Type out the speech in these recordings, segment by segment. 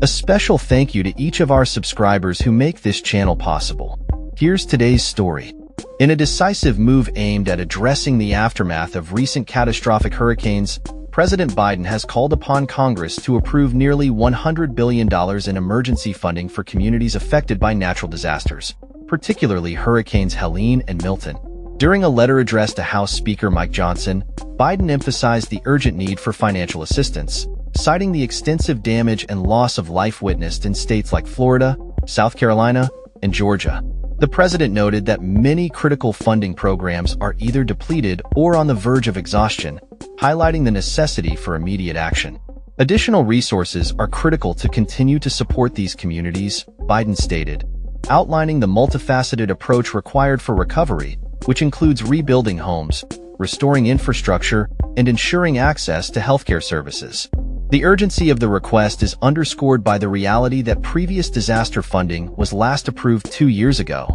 A special thank you to each of our subscribers who make this channel possible. Here's today's story. In a decisive move aimed at addressing the aftermath of recent catastrophic hurricanes, President Biden has called upon Congress to approve nearly $100 billion in emergency funding for communities affected by natural disasters, particularly Hurricanes Helene and Milton. During a letter addressed to House Speaker Mike Johnson, Biden emphasized the urgent need for financial assistance, citing the extensive damage and loss of life witnessed in states like Florida, South Carolina, and Georgia. The president noted that many critical funding programs are either depleted or on the verge of exhaustion, highlighting the necessity for immediate action. Additional resources are critical to continue to support these communities, Biden stated, outlining the multifaceted approach required for recovery, which includes rebuilding homes, restoring infrastructure, and ensuring access to healthcare services. The urgency of the request is underscored by the reality that previous disaster funding was last approved 2 years ago,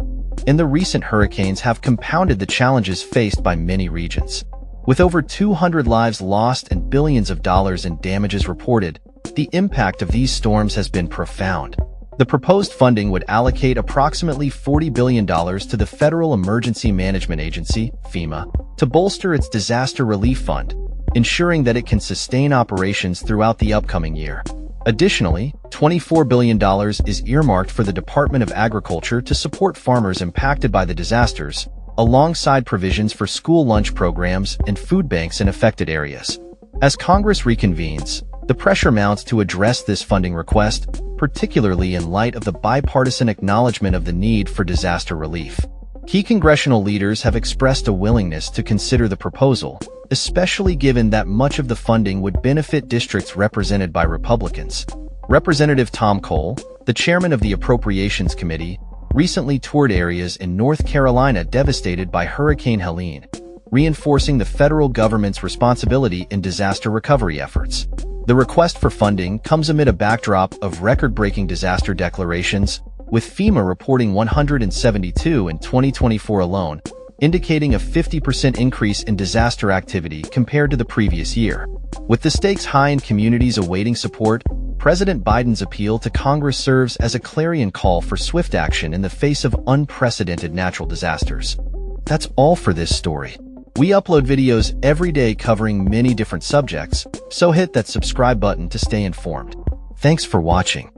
and the recent hurricanes have compounded the challenges faced by many regions. With over 200 lives lost and billions of dollars in damages reported, the impact of these storms has been profound. The proposed funding would allocate approximately $40 billion to the Federal Emergency Management Agency, FEMA, to bolster its disaster relief fund, ensuring that it can sustain operations throughout the upcoming year. Additionally, $24 billion is earmarked for the Department of Agriculture to support farmers impacted by the disasters, alongside provisions for school lunch programs and food banks in affected areas. As Congress reconvenes, the pressure mounts to address this funding request, particularly in light of the bipartisan acknowledgement of the need for disaster relief. Key congressional leaders have expressed a willingness to consider the proposal, especially given that much of the funding would benefit districts represented by Republicans. Representative Tom Cole, the chairman of the Appropriations Committee, recently toured areas in North Carolina devastated by Hurricane Helene, reinforcing the federal government's responsibility in disaster recovery efforts. The request for funding comes amid a backdrop of record-breaking disaster declarations, with FEMA reporting 172 in 2024 alone, indicating a 50% increase in disaster activity compared to the previous year. With the stakes high and communities awaiting support, President Biden's appeal to Congress serves as a clarion call for swift action in the face of unprecedented natural disasters. That's all for this story. We upload videos every day covering many different subjects, so hit that subscribe button to stay informed. Thanks for watching.